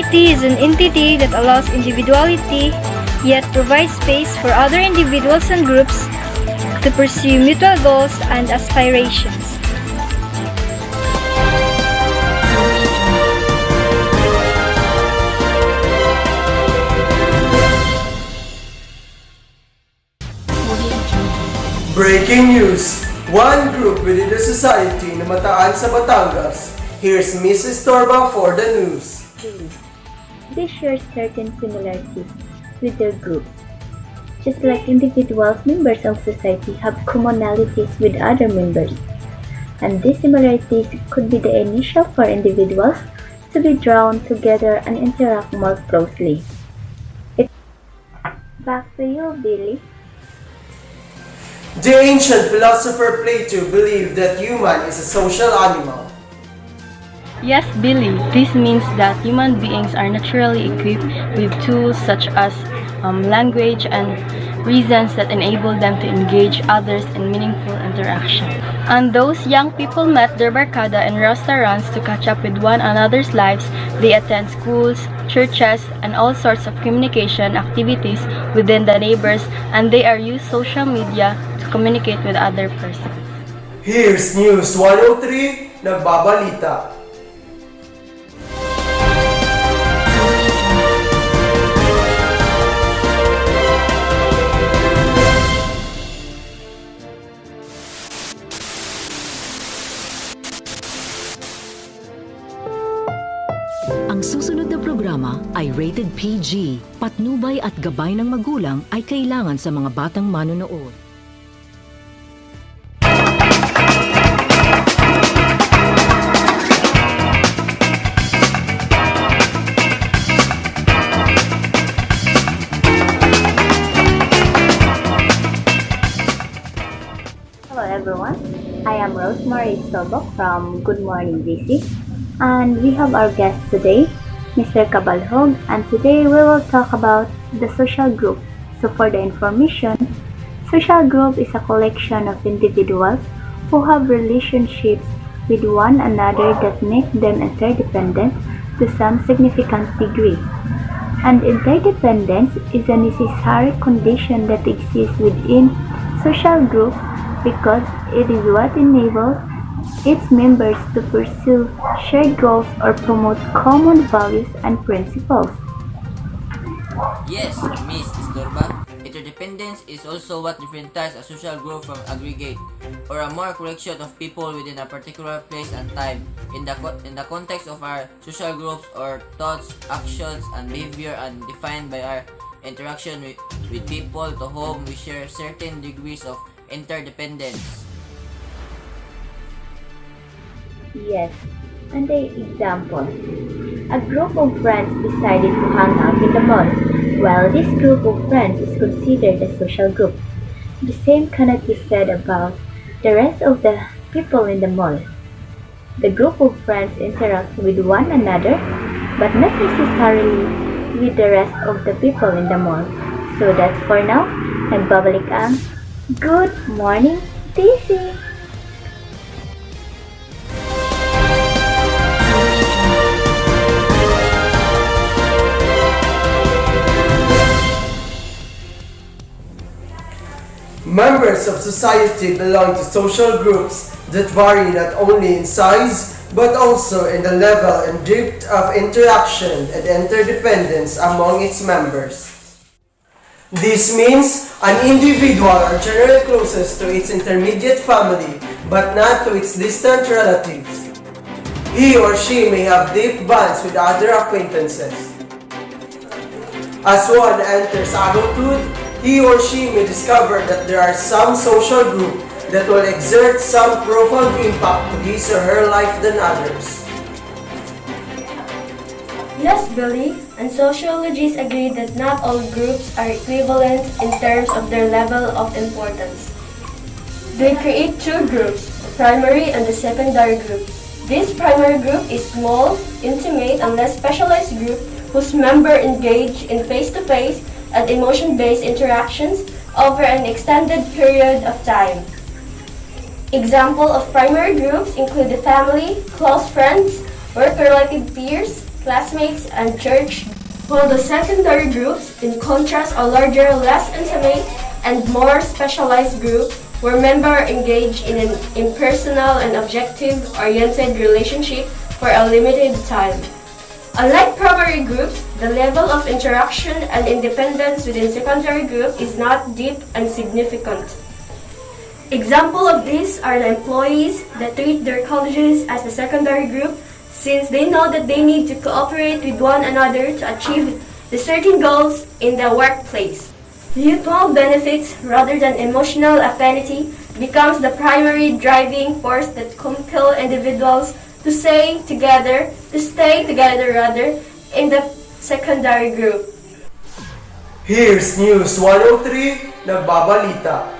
society is an entity that allows individuality, yet provides space for other individuals and groups to pursue mutual goals and aspirations. Breaking news! One group within the society na mataan sa Batangas. Here's Mrs. Torba for the news. They share certain similarities with their groups. Just like individuals, members of society have commonalities with other members. And these similarities could be the initial for individuals to be drawn together and interact more closely. Back to you, Billy. The ancient philosopher Plato believed that human is a social animal. Yes, Billy. This means that human beings are naturally equipped with tools such as language and reasons that enable them to engage others in meaningful interaction. And those young people met their barkada in restaurants to catch up with one another's lives. They attend schools, churches, and all sorts of communication activities within the neighbors, and they are use social media to communicate with other persons. Here's News 103, Nagbabalita. Ang susunod na programa ay rated PG. Patnubay at gabay ng magulang ay kailangan sa mga batang manonood. Hello everyone, I am Rosemary Stolbok from Good Morning DC, and we have our guest today, Mr. Cabalhog, and today we will talk about the social group. So for the information, social group is a collection of individuals who have relationships with one another that make them interdependent to some significant degree. And interdependence is a necessary condition that exists within social groups because it is what enables its members to pursue shared goals or promote common values and principles. Yes, Miss Istorba. Interdependence is also what differentiates a social group from aggregate, or a more collection of people within a particular place and time. In the context of our social groups, our thoughts, actions, and behavior are defined by our interaction with people to whom we share certain degrees of interdependence. Yes, and an example. A group of friends decided to hang out in the mall. Well, this group of friends is considered a social group. The same cannot be said about the rest of the people in the mall. The group of friends interact with one another, but not necessarily with the rest of the people in the mall. So that's for now. Nagbabalik ang Good Morning DC! Members of society belong to social groups that vary not only in size but also in the level and depth of interaction and interdependence among its members. This means an individual are generally closest to its intermediate family but not to its distant relatives. He or she may have deep bonds with other acquaintances. As one enters adulthood, he or she may discover that there are some social group that will exert some profound impact to his or her life than others. Yes, Billy, and sociologists agree that not all groups are equivalent in terms of their level of importance. They create two groups, the primary and the secondary group. This primary group is small, intimate, and less specialized group whose members engage in face-to-face and emotion-based interactions over an extended period of time. Examples of primary groups include the family, close friends, work-related peers, classmates, and church, while the secondary groups, in contrast, are larger, less intimate, and more specialized group where members engage in an impersonal and objective-oriented relationship for a limited time. Unlike primary groups, the level of interaction and independence within secondary group is not deep and significant. Examples of this are the employees that treat their colleges as a secondary group since they know that they need to cooperate with one another to achieve the certain goals in the workplace. Mutual benefits rather than emotional affinity becomes the primary driving force that compel individuals to stay together in the secondary group. Here's News 103, Nagbabalita.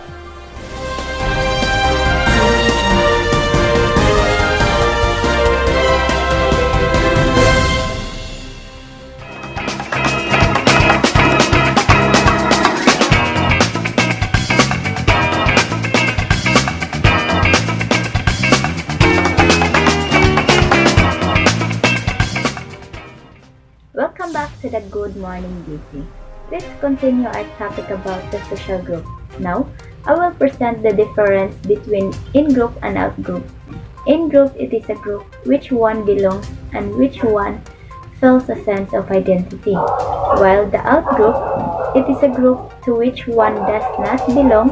Welcome back to the Good Morning DC. Let's continue our topic about the social group. Now, I will present the difference between in-group and out-group. In-group, it is a group which one belongs and which one feels a sense of identity, while the out-group, it is a group to which one does not belong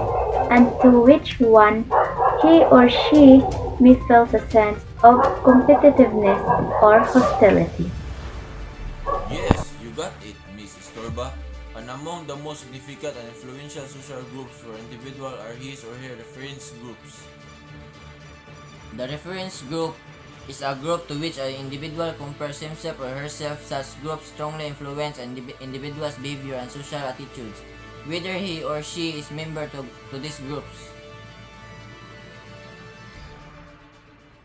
and to which one he or she may feel a sense of competitiveness or hostility. Yes, you got it, Miss Istorba. And among the most significant and influential social groups for individual are his or her reference groups. The reference group is a group to which an individual compares himself or herself. Such groups strongly influence an individual's behavior and social attitudes, whether he or she is member to these groups.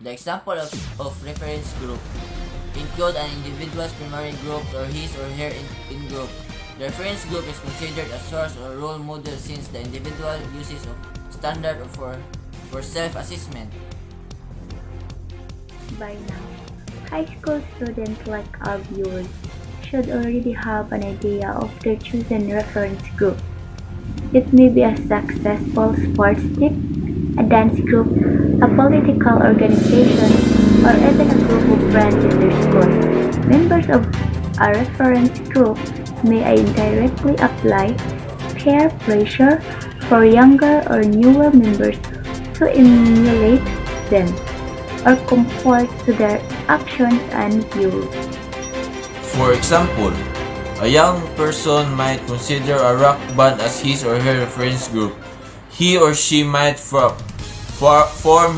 The example of reference group include an individual's primary group or his or her in-group. The reference group is considered a source or role model since the individual uses of standard for self-assessment. By now, high school students like our viewers should already have an idea of their chosen reference group. It may be a successful sports team, a dance group, a political organization, or even a group of friends in their school. Members of a reference group may indirectly apply peer pressure for younger or newer members to emulate them or conform to their actions and views. For example, a young person might consider a rock band as his or her reference group. He or she might form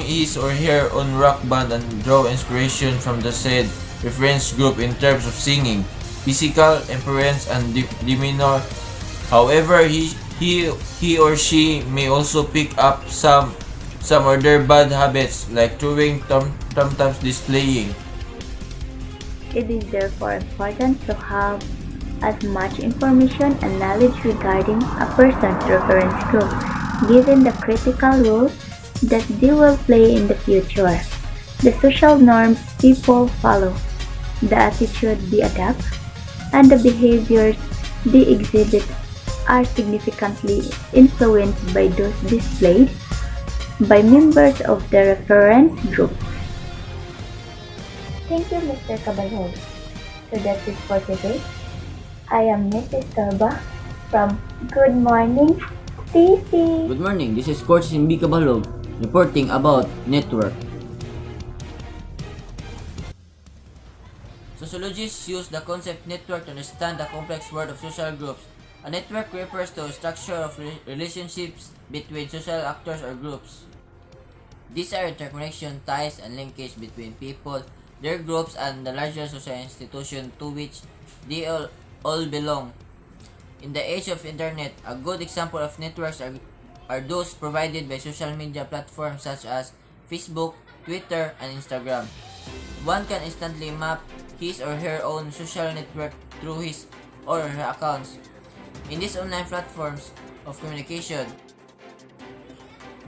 his or her own rock band and draw inspiration from the said reference group in terms of singing, physical appearance, and demeanor. However, he or she may also pick up some other bad habits like throwing, sometimes displaying. It is therefore important to have as much information and knowledge regarding a person's reference group, given the critical role that they will play in the future, the social norms people follow, the attitude they adopt, and the behaviors they exhibit are significantly influenced by those displayed by members of the reference group. Thank you, Mr. Cabalhon. So that's it for today. I am Mrs. Torba from Good Morning DC. Good morning, this is Coach Simbi Cabalog reporting about network. Sociologists use the concept network to understand the complex world of social groups. A network refers to a structure of relationships between social actors or groups. These are interconnection, ties, and linkage between people, their groups, and the larger social institution to which they all belong. In the age of internet, a good example of networks are those provided by social media platforms such as Facebook, Twitter, and Instagram. One can instantly map his or her own social network through his or her accounts. In these online platforms of communication,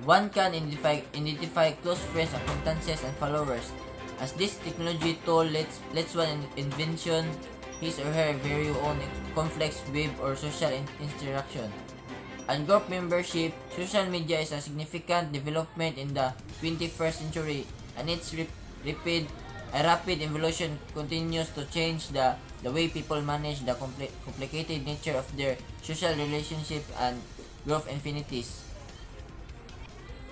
one can identify close friends, acquaintances, and followers. as this technology tool lets one invention his or her very own complex web or social interaction. And group membership, social media is a significant development in the 21st century, and its rapid evolution continues to change the way people manage the complicated nature of their social relationship and growth infinities.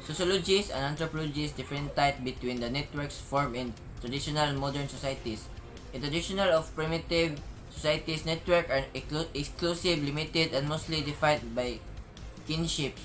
Sociologists and anthropologists differentiate between the networks formed in traditional modern societies. In traditional of primitive societies, networks are exclusive, limited, and mostly defined by kinship.